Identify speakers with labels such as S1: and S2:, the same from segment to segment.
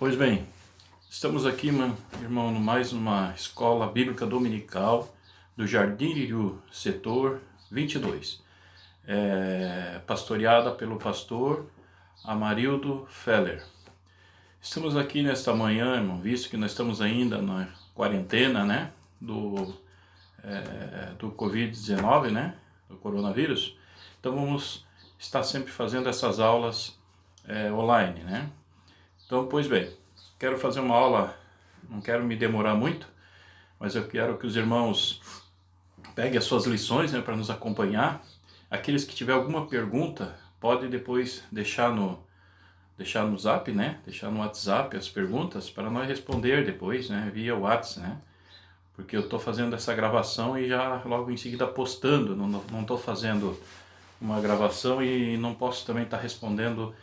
S1: Pois bem, estamos aqui, irmão, mais uma escola bíblica dominical do Jardim Iriú, setor 22, pastoreada pelo pastor Amarildo Feller. Estamos aqui nesta manhã, irmão, visto que nós estamos ainda na quarentena, né, do Covid-19, né, do coronavírus. Então vamos estar sempre fazendo essas aulas online, né. Então, pois bem, quero fazer uma aula, não quero me demorar muito, mas eu quero que os irmãos peguem as suas lições, né, para nos acompanhar. Aqueles que tiver alguma pergunta, pode depois deixar no zap, né, deixar no WhatsApp as perguntas para nós responder depois, né, via WhatsApp, né, porque eu estou fazendo essa gravação e já logo em seguida postando, não estou fazendo uma gravação e não posso também estar respondendo,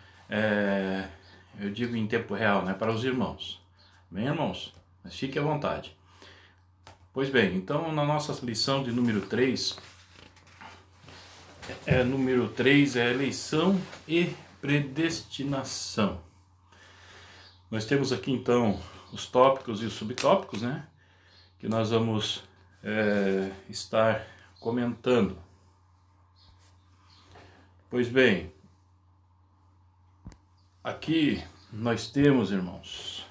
S1: eu digo em tempo real, né, para os irmãos. Bem, irmãos? Mas fique à vontade. Pois bem, então na nossa lição de número 3, número 3 é eleição e predestinação. Nós temos aqui então os tópicos e os subtópicos, né, que nós vamos estar comentando. Pois bem, aqui nós temos, irmãos,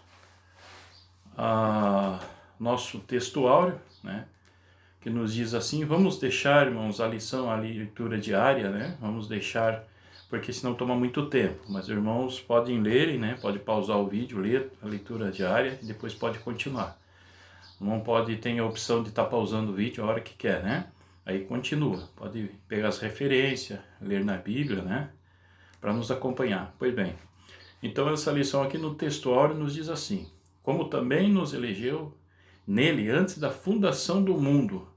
S1: nosso texto áureo, né, que nos diz assim. Vamos deixar, irmãos, a leitura diária, né, vamos deixar, porque senão toma muito tempo, mas irmãos podem lerem, né, pode pausar o vídeo, ler a leitura diária e depois pode continuar. Não pode, tem a opção de estar pausando o vídeo a hora que quer, né, aí continua, pode pegar as referências, ler na Bíblia, né, para nos acompanhar. Pois bem, então essa lição aqui no texto áureo nos diz assim: como também nos elegeu nele antes da fundação do mundo,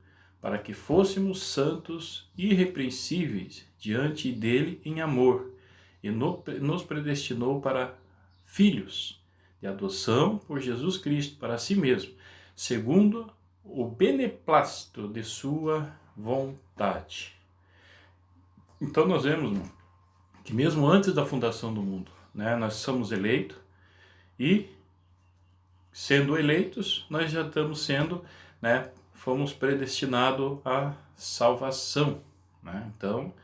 S1: para que fôssemos santos e irrepreensíveis diante dele em amor, e nos predestinou para filhos de adoção por Jesus Cristo para si mesmo, segundo o beneplácito de sua vontade. Então nós vemos que mesmo antes da fundação do mundo, né, nós somos eleitos, e sendo eleitos, nós já estamos sendo, né, fomos predestinados à salvação, né? Então,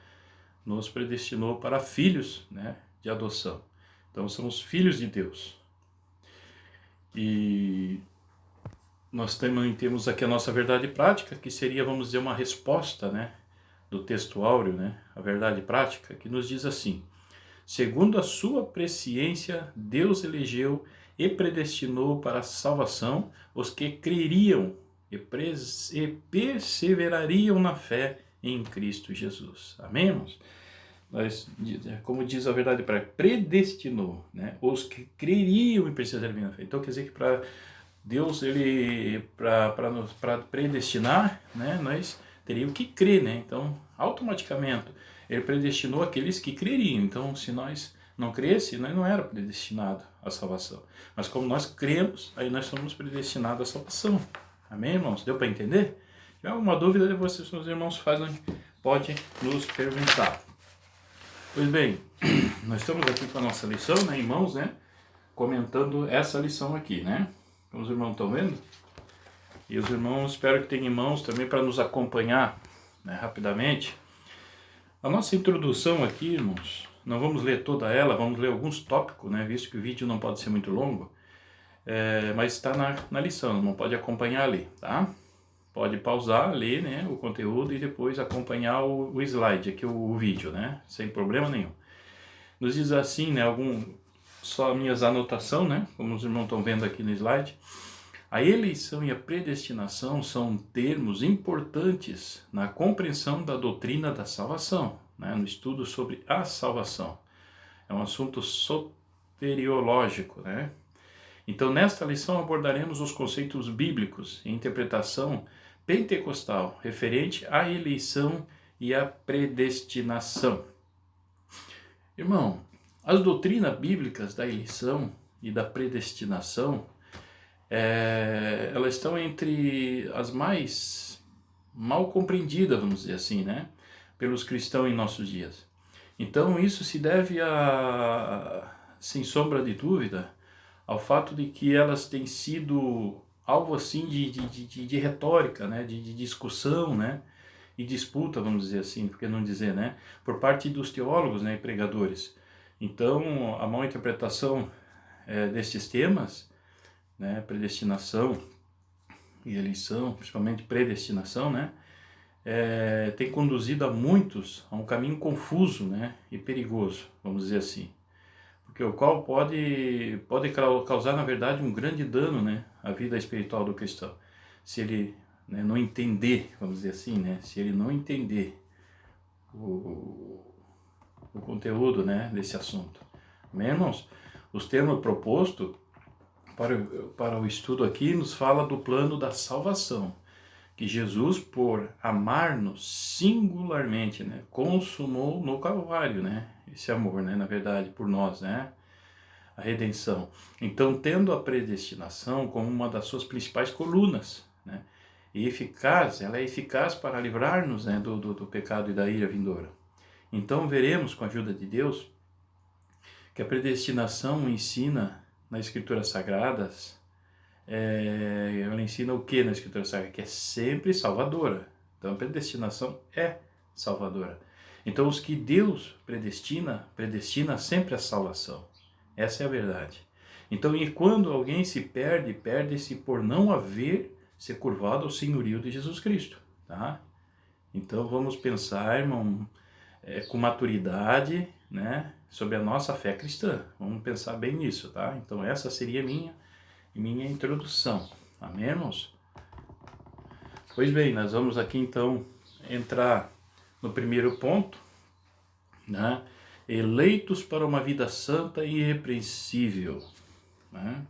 S1: nos predestinou para filhos, né, de adoção. Então, somos filhos de Deus. E nós também temos aqui a nossa verdade prática, que seria, vamos dizer, uma resposta, né, do texto áureo, né, a verdade prática, que nos diz assim: segundo a sua presciência, Deus elegeu e predestinou para a salvação os que creriam e perseverariam na fé em Cristo Jesus. Amém, irmãos? Como diz a verdade, predestinou, né, os que creriam e perseverariam na fé. Então quer dizer que para Deus, para predestinar, né, nós teríamos que crer, né? Então, automaticamente, ele predestinou aqueles que creriam. Então, se nós não cresce, nós não era predestinado à salvação. Mas como nós cremos, aí nós somos predestinados à salvação. Amém, irmãos? Deu para entender? Se tiver alguma dúvida, vocês, meus irmãos, podem nos perguntar. Pois bem, nós estamos aqui com a nossa lição, né, irmãos, né? Comentando essa lição aqui, né? Como os irmãos estão vendo? E os irmãos, espero que tenham irmãos também para nos acompanhar, né, rapidamente. A nossa introdução aqui, irmãos, não vamos ler toda ela, vamos ler alguns tópicos, né, visto que o vídeo não pode ser muito longo, mas está na lição, não pode acompanhar ali, tá? Pode pausar, ler, né, o conteúdo e depois acompanhar o slide, aqui o vídeo, né, sem problema nenhum. Nos diz assim, né, só minhas anotações, né, como os irmãos estão vendo aqui no slide. A eleição e a predestinação são termos importantes na compreensão da doutrina da salvação, né, no estudo sobre a salvação. É um assunto soteriológico, né? Então, nesta lição abordaremos os conceitos bíblicos e interpretação pentecostal referente à eleição e à predestinação. Irmão, as doutrinas bíblicas da eleição e da predestinação, elas estão entre as mais mal compreendidas, vamos dizer assim, né, pelos cristãos em nossos dias. Então isso se deve sem sombra de dúvida, ao fato de que elas têm sido alvo assim de retórica, né, de discussão, né, e disputa, vamos dizer assim, por que não dizer, né, por parte dos teólogos, né, e pregadores. Então, a má interpretação desses temas, né, predestinação e eleição, principalmente predestinação, né, tem conduzido a muitos a um caminho confuso, né, e perigoso, vamos dizer assim, porque o qual pode causar, na verdade, um grande dano, né, à vida espiritual do cristão, se ele, né, não entender, vamos dizer assim, né, se ele não entender o conteúdo, né, desse assunto. Amém, irmãos? Os termos propostos para o estudo aqui nos fala do plano da salvação, que Jesus, por amar-nos singularmente, né, consumou no Calvário, né, esse amor, né, na verdade, por nós, né, a redenção. Então, tendo a predestinação como uma das suas principais colunas, né, e eficaz, ela é eficaz para livrar-nos, né, do pecado e da ira vindoura. Então, veremos, com a ajuda de Deus, que a predestinação ensina nas Escrituras Sagradas, ela ensina o que na Escritura Sagrada? Que é sempre salvadora. Então, a predestinação é salvadora. Então, os que Deus predestina sempre a salvação. Essa é a verdade. Então, e quando alguém se perde, perde-se por não haver se curvado ao senhorio de Jesus Cristo, tá? Então, vamos pensar, irmão, com maturidade, né, sobre a nossa fé cristã. Vamos pensar bem nisso, tá? Então, essa seria minha introdução. Amém, irmãos? Pois bem, nós vamos aqui então entrar no primeiro ponto, né? Eleitos para uma vida santa e irrepreensível, né?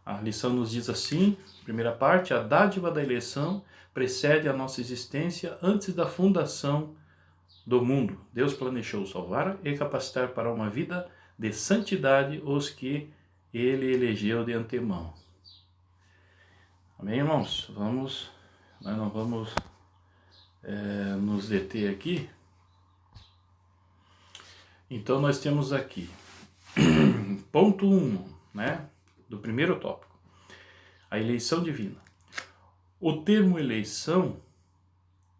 S1: A lição nos diz assim, primeira parte: a dádiva da eleição precede a nossa existência antes da fundação do mundo. Deus planejou salvar e capacitar para uma vida de santidade os que Ele elegeu de antemão. Amém, irmãos? Nós não vamos nos deter aqui. Então, nós temos aqui, ponto 1, né, do primeiro tópico, a eleição divina. O termo eleição,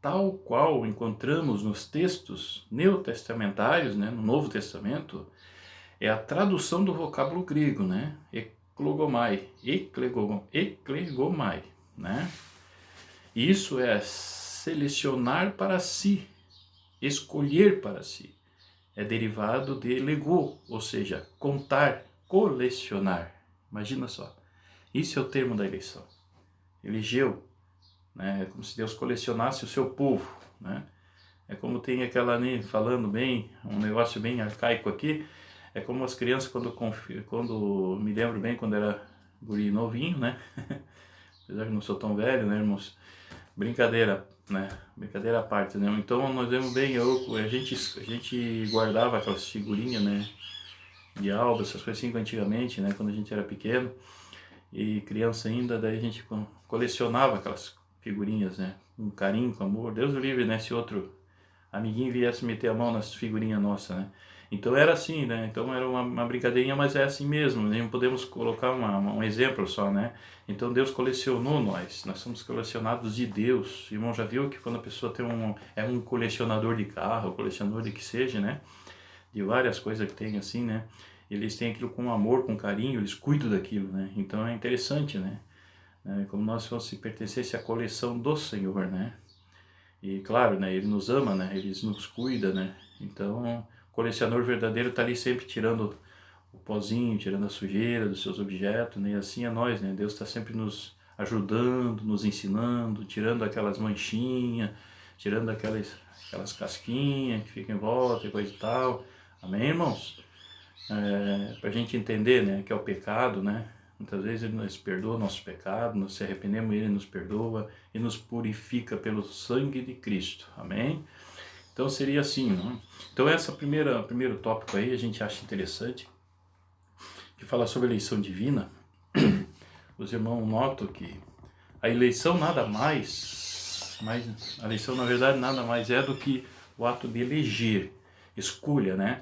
S1: tal qual encontramos nos textos neotestamentários, né, no Novo Testamento, é a tradução do vocábulo grego, né, eklegomai, né. Isso é selecionar para si, escolher para si. É derivado de legou, ou seja, contar, colecionar. Imagina só, isso é o termo da eleição. Elegeu, né? É como se Deus colecionasse o seu povo, né? É como tem aquela, né, falando bem, um negócio bem arcaico aqui, é como as crianças quando me lembro bem, quando era guri novinho, né? Apesar que não sou tão velho, né, irmãos? Brincadeira, né? Brincadeira à parte, né? Então nós vemos bem, a gente guardava aquelas figurinhas, né? De álbum, essas coisas assim antigamente, né? Quando a gente era pequeno e criança ainda, daí a gente colecionava aquelas figurinhas, né? Com carinho, com amor. Deus o livre, né? Se outro amiguinho viesse meter a mão nas figurinhas nossas, né? Então era assim, né? Então era uma brincadeirinha, mas é assim mesmo, nem podemos colocar um exemplo só, né? Então Deus colecionou nós somos colecionados de Deus. O irmão já viu que quando a pessoa é um colecionador de carro, colecionador de que seja, né? De várias coisas que tem assim, né? Eles têm aquilo com amor, com carinho, eles cuidam daquilo, né? Então é interessante, né? Como nós fosse pertencesse à coleção do Senhor, né? E claro, né, ele nos ama, né, ele nos cuida, né, então o colecionador verdadeiro está ali sempre tirando o pozinho, tirando a sujeira dos seus objetos, né, e assim é nós, né, Deus está sempre nos ajudando, nos ensinando, tirando aquelas manchinhas, tirando aquelas casquinhas que ficam em volta e coisa e tal, amém, irmãos? Para a gente entender, né, que é o pecado, né, muitas vezes Ele nos perdoa nossos pecados, nós se arrependemos, Ele nos perdoa e nos purifica pelo sangue de Cristo. Amém? Então seria assim, né? Então essa primeiro tópico aí a gente acha interessante, que fala sobre a eleição divina. Os irmãos notam que a eleição nada mais, a eleição na verdade nada mais é do que o ato de eleger, escolha, né?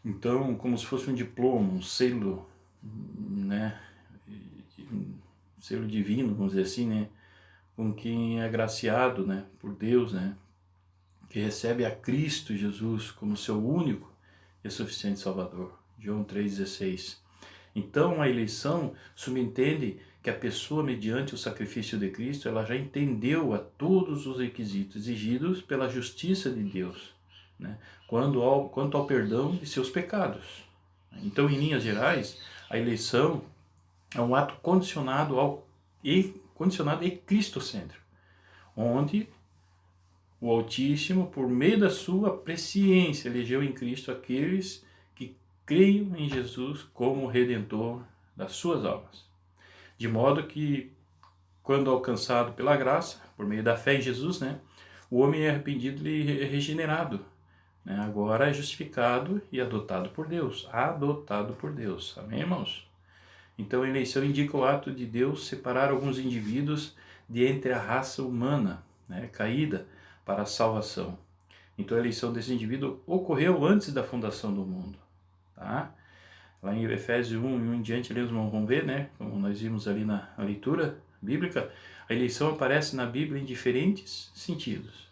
S1: Então, como se fosse um diploma, um selo né, selo divino, vamos dizer assim, né, com quem é agraciado, né, por Deus, né, que recebe a Cristo Jesus como seu único e suficiente Salvador. João 3,16. Então, a eleição subentende que a pessoa, mediante o sacrifício de Cristo, ela já entendeu a todos os requisitos exigidos pela justiça de Deus, né, quanto ao perdão de seus pecados. Então, em linhas gerais, a eleição é um ato condicionado e cristocêntrico, onde o Altíssimo, por meio da sua presciência, elegeu em Cristo aqueles que creiam em Jesus como Redentor das suas almas. De modo que, quando alcançado pela graça, por meio da fé em Jesus, né, o homem é arrependido e regenerado. Né, agora é justificado e adotado por Deus. Adotado por Deus. Amém, irmãos? Então, a eleição indica o ato de Deus separar alguns indivíduos de entre a raça humana, né, caída, para a salvação. Então, a eleição desse indivíduo ocorreu antes da fundação do mundo. Tá? Lá em Efésios 1 e 1 em diante, eles vão ver, né, como nós vimos ali na leitura bíblica, a eleição aparece na Bíblia em diferentes sentidos.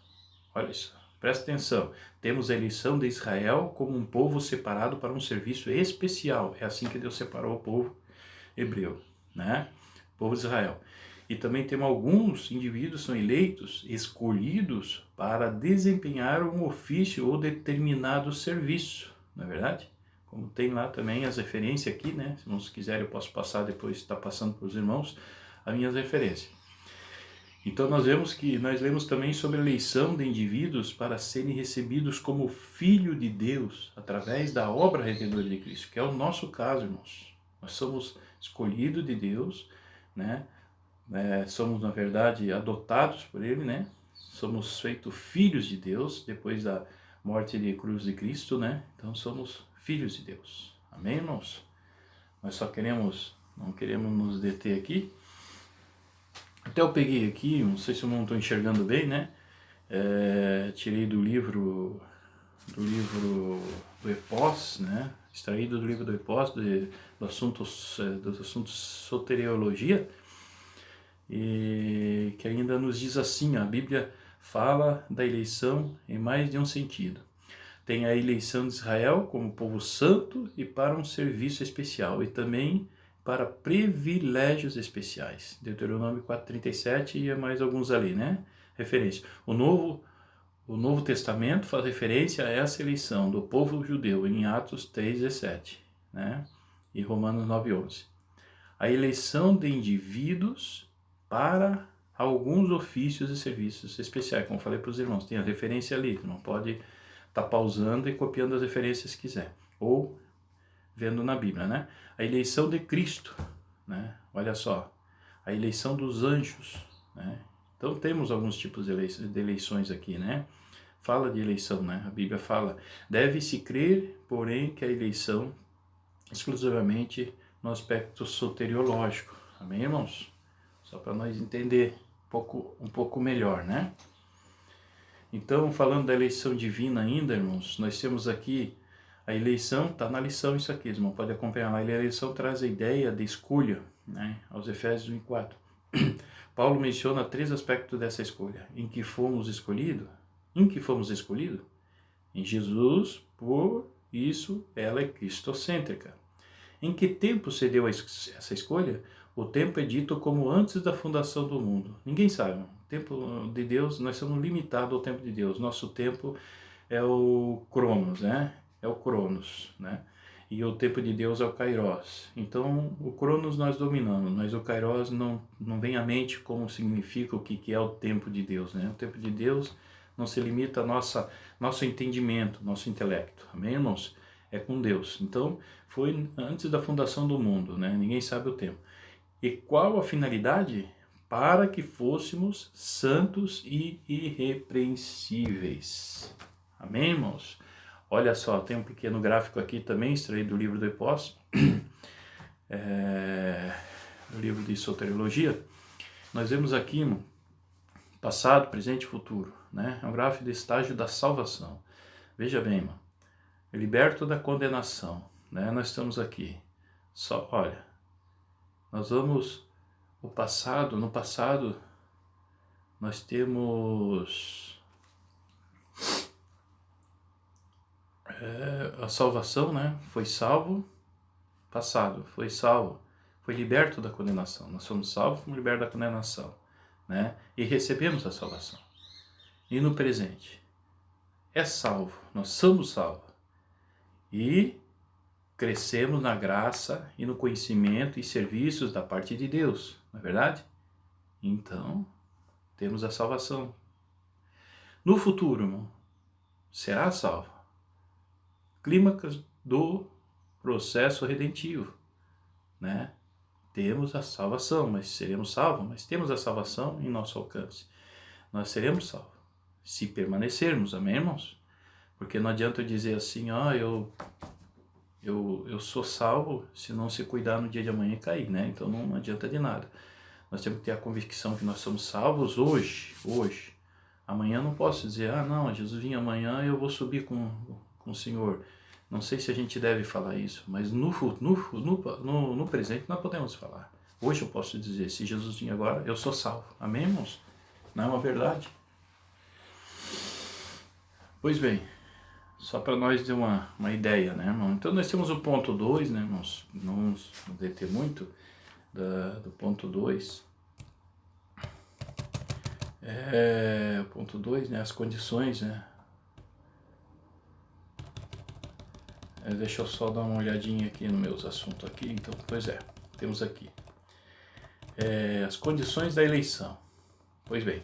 S1: Olha isso, presta atenção. Temos a eleição de Israel como um povo separado para um serviço especial. É assim que Deus separou o povo hebreu, né? O povo de Israel. E também temos alguns indivíduos que são eleitos, escolhidos para desempenhar um ofício ou determinado serviço, não é verdade? Como tem lá também as referências aqui, né? Se não quiserem eu posso passar depois, está passando para os irmãos, as minhas referências. Então nós lemos também sobre a eleição de indivíduos para serem recebidos como filho de Deus através da obra redentora de Cristo, que é o nosso caso, irmãos. Nós somos escolhidos de Deus, né? Somos, na verdade, adotados por Ele, né? Somos feitos filhos de Deus depois da morte de cruz de Cristo, né? Então somos filhos de Deus. Amém, irmãos? Nós não queremos nos deter aqui. Até eu peguei aqui, não sei se eu não estou enxergando bem, né? Tirei do livro do Epós, né? Extraído do livro do Epós, do assunto soteriologia, e que ainda nos diz assim, a Bíblia fala da eleição em mais de um sentido. Tem a eleição de Israel como povo santo e para um serviço especial, e também para privilégios especiais. Deuteronômio 4:37 e mais alguns ali, né? Referência. O Novo Testamento faz referência a essa eleição do povo judeu em Atos 3:17, né? E Romanos 9:11. A eleição de indivíduos para alguns ofícios e serviços especiais, como falei para os irmãos, tem a referência ali, não pode estar pausando e copiando as referências se quiser, ou vendo na Bíblia, né? A eleição de Cristo, né? Olha só, a eleição dos anjos, né? Então temos alguns tipos de eleições aqui, né? Fala de eleição, né? A Bíblia fala, deve-se crer, porém, que a eleição exclusivamente no aspecto soteriológico. Amém, irmãos? Só para nós entender um pouco melhor, né? Então, falando da eleição divina ainda, irmãos, nós temos aqui a eleição, está na lição isso aqui, irmão, pode acompanhar lá. A eleição traz a ideia de escolha, né? Aos Efésios 1:4. Paulo menciona 3 aspectos dessa escolha. Em que fomos escolhidos? Em Jesus, por isso ela é cristocêntrica. Em que tempo se deu essa escolha? O tempo é dito como antes da fundação do mundo. Ninguém sabe. O tempo de Deus, nós somos limitados ao tempo de Deus. Nosso tempo é o Cronos, né? É o Cronos, né? E o tempo de Deus é o Kairos. Então, o Cronos nós dominamos, mas o Kairos não vem à mente como significa, o que é o tempo de Deus, né? O tempo de Deus não se limita a nosso entendimento, nosso intelecto. Amém, irmãos? É com Deus. Então, foi antes da fundação do mundo, né? Ninguém sabe o tempo. E qual a finalidade? Para que fôssemos santos e irrepreensíveis. Amém, irmãos? Olha só, tem um pequeno gráfico aqui também, extraído do livro do Epós, do livro de soteriologia. Nós vemos aqui, irmão, passado, presente e futuro, né? É um gráfico de estágio da salvação. Veja bem, irmão, liberto da condenação, né? Nós estamos aqui, só, olha, Nós vamos no passado nós temos a salvação, né? Foi salvo, passado, foi salvo, foi liberto da condenação. Nós fomos salvos, fomos libertos da condenação, né? E recebemos a salvação. E no presente, é salvo, nós somos salvos. E crescemos na graça e no conhecimento e serviços da parte de Deus, não é verdade? Então, temos a salvação. No futuro, irmão, será salvo. Clímax do processo redentivo, né? Temos a salvação, mas seremos salvos, mas temos a salvação em nosso alcance. Nós seremos salvos, se permanecermos, amém, irmãos? Porque não adianta eu dizer assim, eu sou salvo se não se cuidar no dia de amanhã e cair, né? Então não adianta de nada. Nós temos que ter a convicção que nós somos salvos hoje. Amanhã não posso dizer, não, Jesus vinha amanhã e eu vou subir com o Senhor. Não sei se a gente deve falar isso, mas no presente nós podemos falar. Hoje eu posso dizer, se Jesus vinha agora, eu sou salvo. Amém, irmãos? Não é uma verdade? Pois bem, só para nós ter uma ideia, né, irmão? Então nós temos o ponto 2, né, irmãos? Não vamos deter muito do ponto 2. O ponto 2, né, as condições, né? Deixa eu só dar uma olhadinha aqui nos meus assuntos aqui. Então, pois temos aqui as condições da eleição. Pois bem,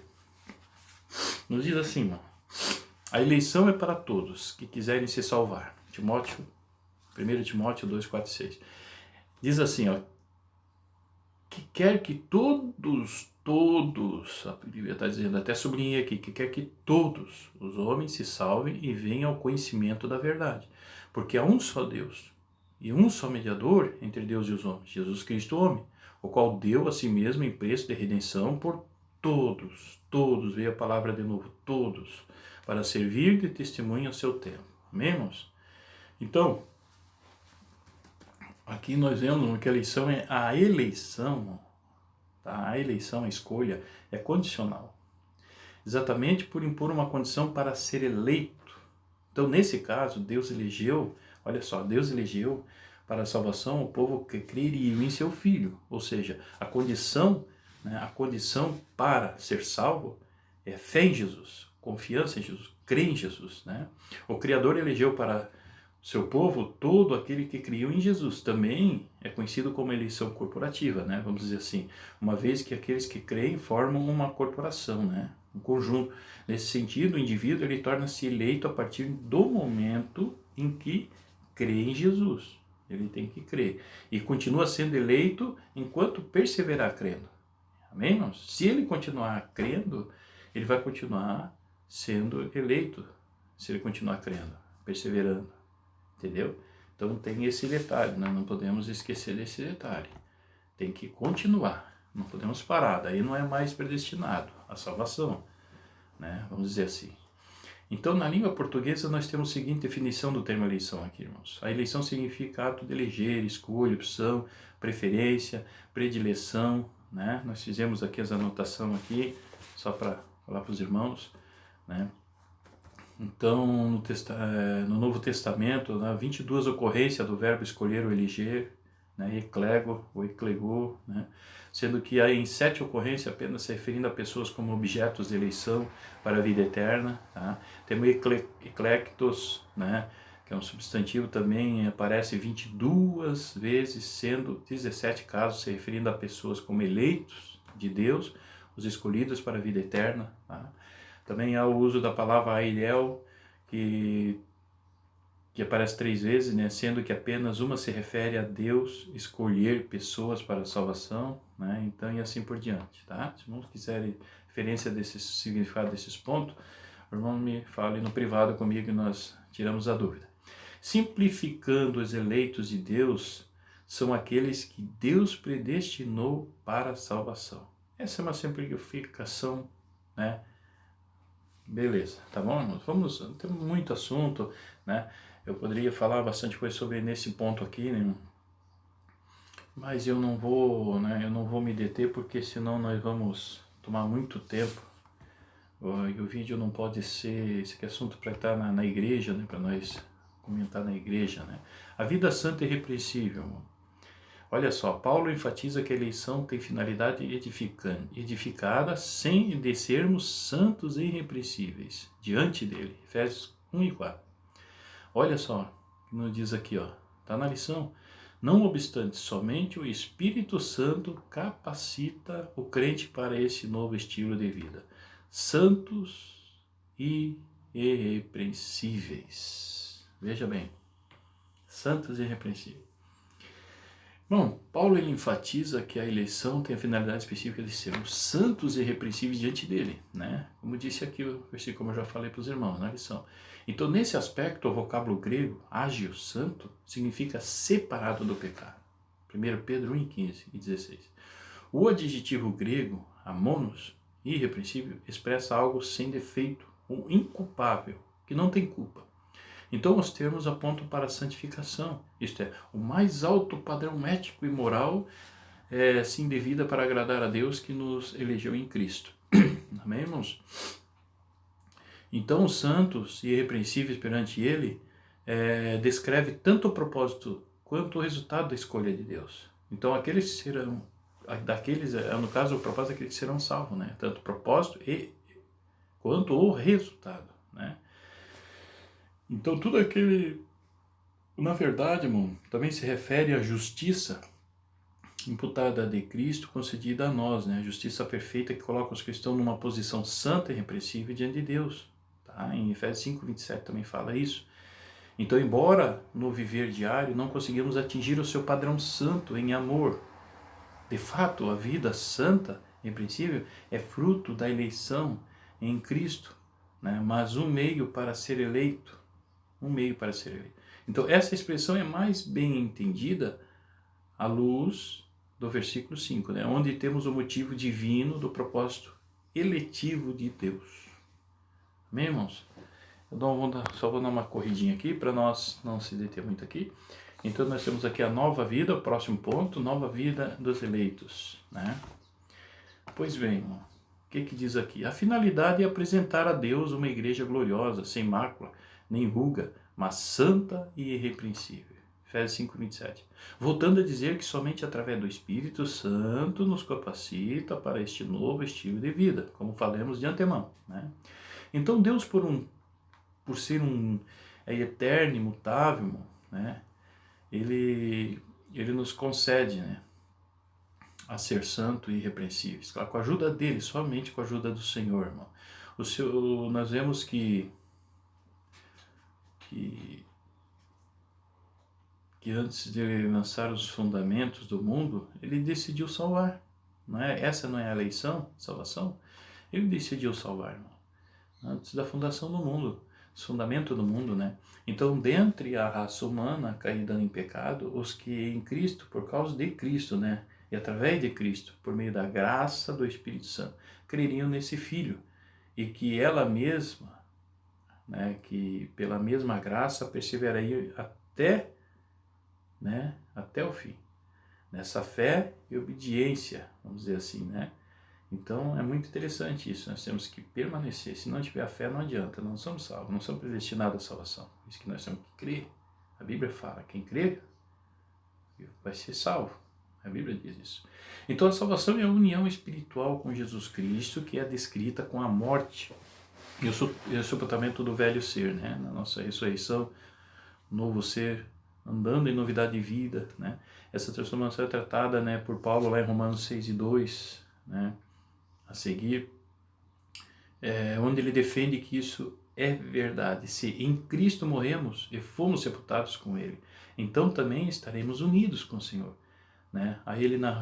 S1: nos diz assim, irmão, a eleição é para todos que quiserem se salvar. 1 Timóteo 2, 4 e 6. Diz assim, que quer que todos, a Bíblia está dizendo, até sublinhei aqui, que quer que todos os homens se salvem e venham ao conhecimento da verdade. Porque há um só Deus e um só mediador entre Deus e os homens, Jesus Cristo homem, o qual deu a si mesmo em preço de redenção por todos, veio a palavra de novo, todos, para servir de testemunho ao seu tempo. Amém, irmãos? Então, aqui nós vemos que a eleição, tá? A eleição, a escolha, é condicional. Exatamente por impor uma condição para ser eleito. Então, nesse caso, Deus elegeu, olha só, Deus elegeu para a salvação o povo que creria em seu Filho. Ou seja, a condição, né, a condição para ser salvo é fé em Jesus, confiança em Jesus, crer em Jesus, né? O Criador elegeu para seu povo todo aquele que criou em Jesus. Também é conhecido como eleição corporativa, né? Vamos dizer assim, uma vez que aqueles que creem formam uma corporação, né? Um conjunto. Nesse sentido, o indivíduo ele torna-se eleito a partir do momento em que crê em Jesus. Ele tem que crer. E continua sendo eleito enquanto perseverar crendo. Amém, irmãos? Se ele continuar crendo, ele vai continuar sendo eleito. Se ele continuar crendo, perseverando. Entendeu? Então tem esse detalhe, nós não podemos esquecer desse detalhe. Tem que continuar, não podemos parar, daí não é mais predestinado à salvação, né? Vamos dizer assim. Então na língua portuguesa nós temos a seguinte definição do termo eleição aqui, irmãos. A eleição significa ato de eleger, escolha, opção, preferência, predileção, né? Nós fizemos aqui as anotações aqui, só para falar para os irmãos, né? Então, no Novo Testamento, 22 ocorrências do verbo escolher ou eleger, né, eclego ou eclegou, né, sendo que há em 7 ocorrências apenas se referindo a pessoas como objetos de eleição para a vida eterna. Tá? Temos eclectos, né, que é um substantivo também, aparece 22 vezes, sendo 17 casos se referindo a pessoas como eleitos de Deus, os escolhidos para a vida eterna. Tá? Também há o uso da palavra Ailel, que aparece 3 vezes, né? Sendo que apenas uma se refere a Deus escolher pessoas para a salvação, né? Então, e assim por diante, tá? Se não quiserem referência desse significado desses pontos, o irmão me fale no privado comigo e nós tiramos a dúvida. Simplificando, os eleitos de Deus são aqueles que Deus predestinou para a salvação. Essa é uma simplificação, né? Beleza, tá bom? Temos muito assunto, né? Eu poderia falar bastante coisa sobre nesse ponto aqui, né? mas eu não vou, né, eu não vou me deter, porque senão nós vamos tomar muito tempo. E o vídeo não pode ser, esse aqui é assunto para estar na igreja, né, para nós comentar na igreja, né. A vida santa e irrepreensível, irmão. Olha só, Paulo enfatiza que a eleição tem finalidade edificada sem de sermos santos e irrepreensíveis diante dele. Efésios 1 e 4. Olha só, nos diz aqui, ó, está na lição. Não obstante, somente o Espírito Santo capacita o crente para esse novo estilo de vida. Santos e irrepreensíveis. Veja bem, santos e irrepreensíveis. Bom, Paulo ele enfatiza que a eleição tem a finalidade específica de sermos santos e irrepreensíveis diante dele, né? Como disse aqui o versículo, como eu já falei para os irmãos na lição. Então, nesse aspecto, o vocábulo grego, ágio, santo, significa separado do pecado. 1 Pedro 1, 15 e 16. O adjetivo grego, amonos, irrepreensível, expressa algo sem defeito, um inculpável, que não tem culpa. Então os termos apontam para a santificação, isto é, o mais alto padrão ético e moral sim devida para agradar a Deus que nos elegeu em Cristo. Amém, irmãos? Então os santos e irrepreensíveis perante Ele descreve tanto o propósito quanto o resultado da escolha de Deus. Então aqueles que serão, no caso o propósito daqueles que serão salvos, né? Tanto o propósito quanto o resultado, né? Então tudo aquele, na verdade, irmão, também se refere à justiça imputada de Cristo concedida a nós, né? A justiça perfeita que coloca os cristãos numa posição santa e irrepreensível diante de Deus. Tá? Em Efésios 5, 27 também fala isso. Então, embora no viver diário não conseguimos atingir o seu padrão santo em amor, de fato, a vida santa, em princípio, é fruto da eleição em Cristo, né? Mas um meio para ser eleito. Então, essa expressão é mais bem entendida à luz do versículo 5, né? Onde temos o motivo divino do propósito eletivo de Deus. Amém, irmãos? Só vou dar uma corridinha aqui para nós não se deter muito aqui. Então, nós temos aqui a nova vida, o próximo ponto, nova vida dos eleitos, né? Pois bem, irmão, o que diz aqui? A finalidade é apresentar a Deus uma igreja gloriosa, sem mácula, nem ruga, mas santa e irrepreensível. Efésios 5, 27. Voltando a dizer que somente através do Espírito Santo nos capacita para este novo estilo de vida, como falamos de antemão, né? Então Deus, por ser eterno, imutável, né? Ele nos concede, né, a ser santo e irrepreensíveis. Claro, com a ajuda dele, somente com a ajuda do Senhor, irmão. Nós vemos que antes de ele lançar os fundamentos do mundo, ele decidiu salvar. Não é? Essa não é a eleição, salvação? Ele decidiu salvar, irmão. Antes da fundação do mundo, fundamento do mundo, né? Então, dentre a raça humana caída em pecado, os que em Cristo, por causa de Cristo, né? E através de Cristo, por meio da graça do Espírito Santo, creriam nesse Filho. E que ela mesma, né? Que pela mesma graça perseveraria até, né? Até o fim. Nessa fé e obediência, vamos dizer assim, né? Então é muito interessante isso, nós temos que permanecer. Se não tiver a fé, não adianta, não somos salvos, não somos predestinados à salvação. Por isso que nós temos que crer. A Bíblia fala, quem crê vai ser salvo. A Bíblia diz isso. Então a salvação é a união espiritual com Jesus Cristo, que é descrita com a morte e o sepultamento do velho ser, né? Na nossa ressurreição, novo ser, andando em novidade de vida, né? Essa transformação é tratada, né, por Paulo lá em Romanos 6 e 2, né? A seguir, onde ele defende que isso é verdade. Se em Cristo morremos e fomos sepultados com Ele, então também estaremos unidos com o Senhor, né? A Ele na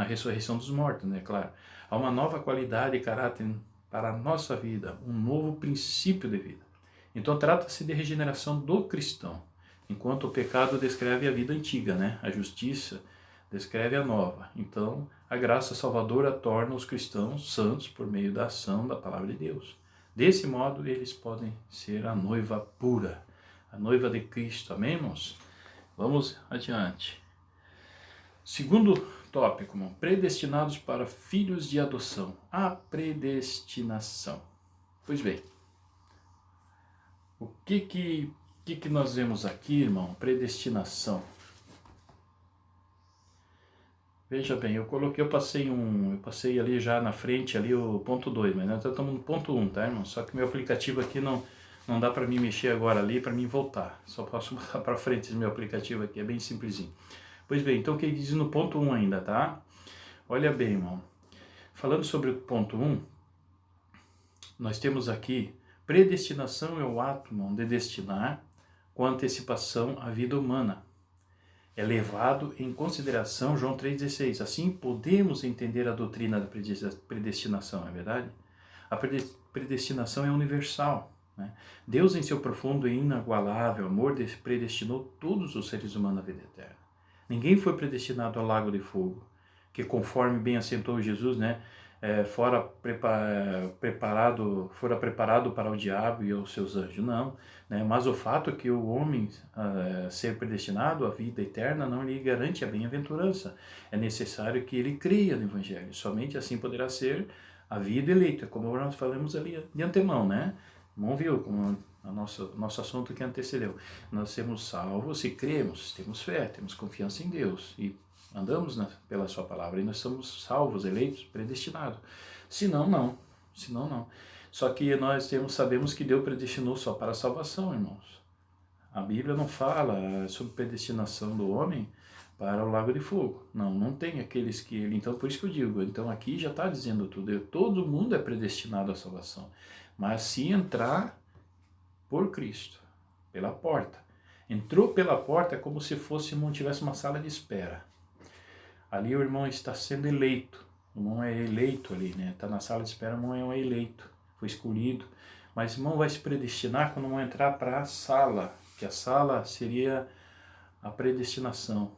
S1: ressurreição dos mortos, né? Claro. Há uma nova qualidade e caráter para a nossa vida, um novo princípio de vida. Então trata-se de regeneração do cristão, enquanto o pecado descreve a vida antiga, né? A justiça descreve a nova. Então, a graça salvadora torna os cristãos santos por meio da ação da palavra de Deus. Desse modo, eles podem ser a noiva pura, a noiva de Cristo. Amém, irmãos? Vamos adiante. Segundo tópico, irmão, predestinados para filhos de adoção. A predestinação. Pois bem, o que nós vemos aqui, irmão? Predestinação. Veja bem, eu passei ali já na frente ali o ponto 2, mas nós estamos no ponto 1, tá, irmão? Só que meu aplicativo aqui não dá para mim mexer agora ali para mim voltar. Só posso botar para frente esse meu aplicativo aqui, é bem simplesinho. Pois bem, então o que diz no ponto 1 ainda, tá? Olha bem, irmão. Falando sobre o ponto 1, nós temos aqui, predestinação é o ato, irmão, de destinar com antecipação a vida humana. É levado em consideração João 3,16. Assim podemos entender a doutrina da predestinação, é verdade? A predestinação é universal, né? Deus, em seu profundo e inagualável amor, predestinou todos os seres humanos à vida eterna. Ninguém foi predestinado ao lago de fogo, que conforme bem assentou Jesus, né, fora preparado para o diabo e os seus anjos, não, né? Mas o fato é que o homem ser predestinado à vida eterna não lhe garante a bem-aventurança. É necessário que ele creia no Evangelho, somente assim poderá ser a vida eleita, como nós falamos ali de antemão, né? Não viu como nosso assunto que antecedeu. Nós somos salvos se cremos, temos fé, temos confiança em Deus e andamos pela sua palavra e nós somos salvos, eleitos, predestinados. Senão, não. Só que nós sabemos que Deus predestinou só para a salvação, irmãos. A Bíblia não fala sobre predestinação do homem para o lago de fogo. Não tem aqueles que ele... Então, por isso que eu digo, então aqui já está dizendo tudo. Todo mundo é predestinado à salvação. Mas se entrar por Cristo, pela porta. Entrou pela porta é como se tivesse uma sala de espera. Ali o irmão está sendo eleito. O irmão é eleito ali, né? Está na sala de espera, o irmão é um eleito. Foi escolhido. Mas o irmão vai se predestinar quando o irmão entrar para a sala. Que a sala seria a predestinação.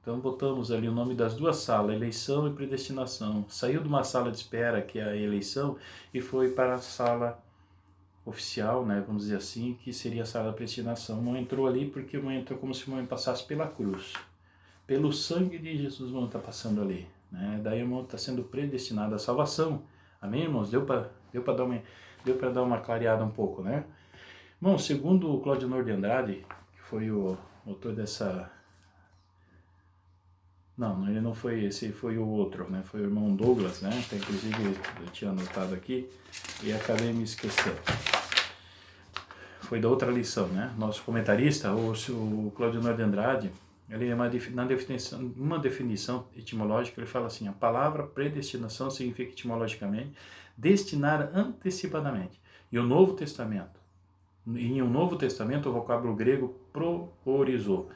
S1: Então botamos ali o nome das duas salas, eleição e predestinação. Saiu de uma sala de espera, que é a eleição, e foi para a sala oficial, né, vamos dizer assim, que seria a sala da predestinação. Não entrou ali porque o irmão entrou como se o irmão passasse pela cruz. Pelo sangue de Jesus o irmão está passando ali, né? Daí o irmão está sendo predestinado à salvação. Amém, irmãos? Deu para dar uma clareada um pouco, né? Bom, segundo o Claudionor de Andrade, que foi o autor dessa... Não, ele não foi esse, foi o outro, né? Foi o irmão Douglas, né? Até, inclusive eu tinha anotado aqui e acabei me esquecendo. Foi da outra lição, né? Nosso comentarista, o Claudionor de Andrade, ele é uma definição etimológica, ele fala assim: a palavra predestinação significa etimologicamente destinar antecipadamente. E o Novo Testamento, em um Novo Testamento, o vocábulo grego proorizou,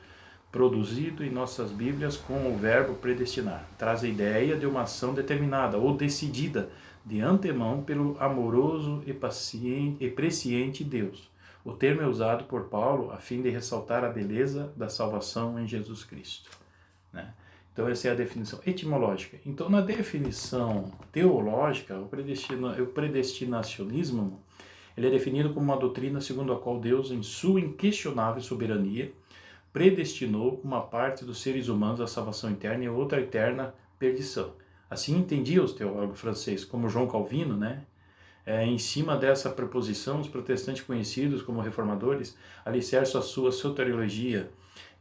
S1: produzido em nossas Bíblias com o verbo predestinar, traz a ideia de uma ação determinada ou decidida de antemão pelo amoroso e presciente Deus. O termo é usado por Paulo a fim de ressaltar a beleza da salvação em Jesus Cristo, né? Então essa é a definição etimológica. Então na definição teológica, o predestinacionismo, ele é definido como uma doutrina segundo a qual Deus, em sua inquestionável soberania, predestinou uma parte dos seres humanos à salvação eterna e outra à eterna perdição. Assim entendiam os teólogos franceses, como João Calvino, né? Em cima dessa proposição, os protestantes conhecidos como reformadores alicerçam a sua soteriologia.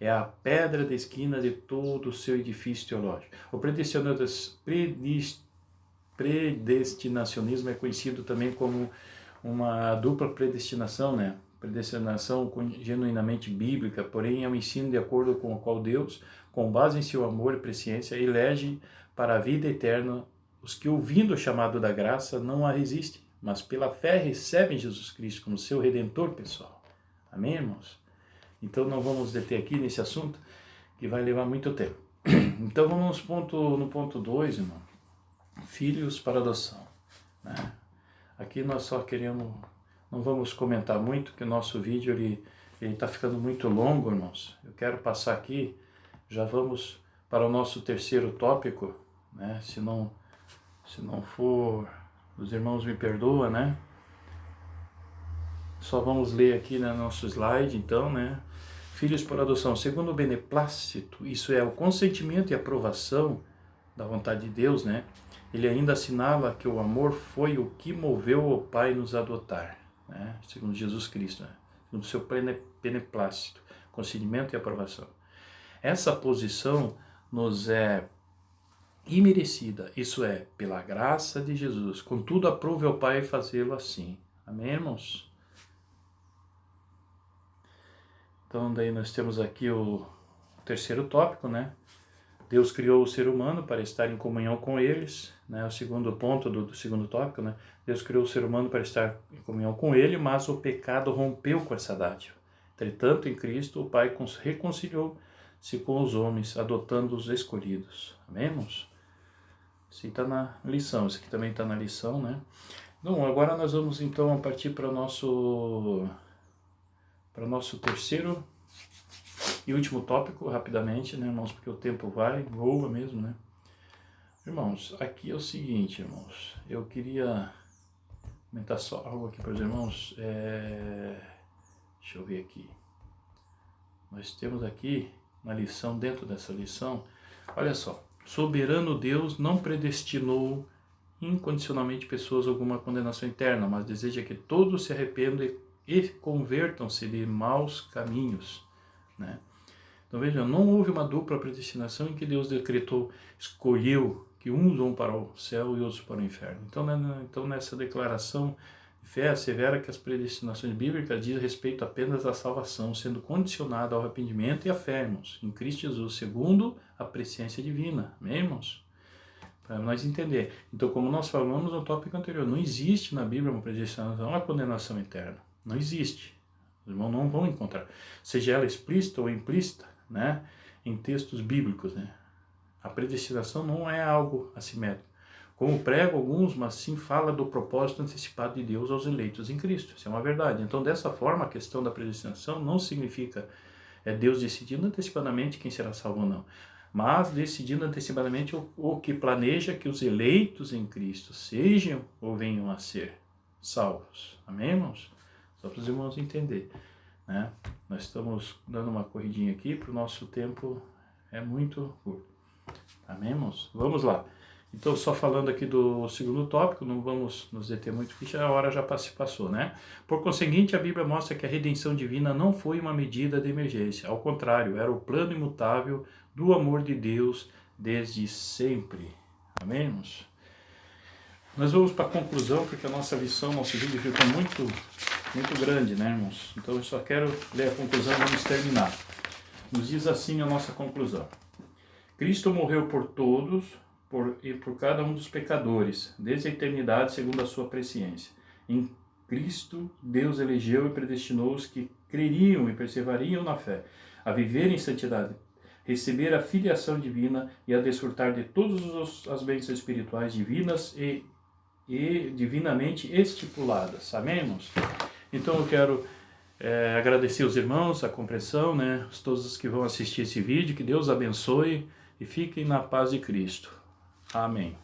S1: É a pedra da esquina de todo o seu edifício teológico. O predestinacionismo é conhecido também como uma dupla predestinação, né? Predestinação genuinamente bíblica, porém é um ensino de acordo com o qual Deus, com base em seu amor e presciência, elege para a vida eterna os que, ouvindo o chamado da graça, não a resistem, mas pela fé recebem Jesus Cristo como seu Redentor pessoal. Amém, irmãos? Então não vamos deter aqui nesse assunto, que vai levar muito tempo. Então vamos no ponto 2, irmão. Filhos para adoção, né? Aqui nós só queremos, não vamos comentar muito, que o nosso vídeo ele está ficando muito longo, irmãos. Eu quero passar aqui, já vamos para o nosso terceiro tópico, né? Se não for, os irmãos me perdoam, né? Só vamos ler aqui no nosso slide, então, né? filhos por adoção, segundo o beneplácito, isso é, o consentimento e aprovação da vontade de Deus, né? Ele ainda assinala que o amor foi o que moveu o Pai nos adotar, né? Segundo Jesus Cristo, né? Segundo o seu beneplácito, consentimento e aprovação. Essa posição nos é imerecida, isso é, pela graça de Jesus. Contudo, aprove ao Pai fazê-lo assim. Amém, irmãos? Então, daí nós temos aqui o terceiro tópico, né? Deus criou o ser humano para estar em comunhão com eles, né? O segundo ponto do segundo tópico, né? Deus criou o ser humano para estar em comunhão com ele, mas o pecado rompeu com essa dádiva. Entretanto, em Cristo, o Pai reconciliou-se com os homens, adotando os escolhidos. Amém, irmãos? Isso está na lição, isso aqui também está na lição, né? Bom, agora nós vamos então partir para o nosso terceiro e último tópico, rapidamente, né, irmãos, porque o tempo voa mesmo, né? Irmãos, aqui é o seguinte, irmãos, eu queria comentar só algo aqui para os irmãos, deixa eu ver aqui. Nós temos aqui na lição, dentro dessa lição, olha só, soberano Deus não predestinou incondicionalmente pessoas a alguma condenação eterna, mas deseja que todos se arrependam e convertam-se de maus caminhos, né? Então veja, não houve uma dupla predestinação em que Deus decretou, escolheu que uns vão para o céu e outros para o inferno. Então nessa declaração de fé assevera que as predestinações bíblicas dizem respeito apenas à salvação, sendo condicionada ao arrependimento e à fé, irmãos, em Cristo Jesus, segundo a presciência divina. Amém, irmãos? Para nós entender. Então, como nós falamos no tópico anterior, não existe na Bíblia uma predestinação, uma condenação eterna. Não existe. Os irmãos não vão encontrar. Seja ela explícita ou implícita, né, em textos bíblicos, né? A predestinação não é algo assimétrico. Como prego alguns, mas sim fala do propósito antecipado de Deus aos eleitos em Cristo. Isso é uma verdade. Então, dessa forma, a questão da predestinação não significa Deus decidindo antecipadamente quem será salvo ou não, mas decidindo antecipadamente o que planeja que os eleitos em Cristo sejam ou venham a ser salvos. Amém, irmãos? Só para os irmãos entenderem, né? Nós estamos dando uma corridinha aqui, para o nosso tempo é muito curto. Amém, irmãos? Vamos lá. Então, só falando aqui do segundo tópico, não vamos nos deter muito, porque a hora já se passou, né? Por conseguinte, a Bíblia mostra que a redenção divina não foi uma medida de emergência. Ao contrário, era o plano imutável do amor de Deus desde sempre. Amém, irmãos? Nós vamos para a conclusão, porque a nossa lição, nosso vídeo ficou muito grande, né, irmãos? Então, eu só quero ler a conclusão e vamos terminar. Nos diz assim a nossa conclusão. Cristo morreu por todos e por cada um dos pecadores, desde a eternidade, segundo a sua presciência. Em Cristo, Deus elegeu e predestinou os que creriam e perseverariam na fé, a viver em santidade, receber a filiação divina e a desfrutar de todas as bênçãos espirituais divinas e divinamente estipuladas. Amém, irmãos? Então eu quero agradecer os irmãos, a compreensão, né? Todos os que vão assistir esse vídeo, que Deus abençoe e fiquem na paz de Cristo. Amém.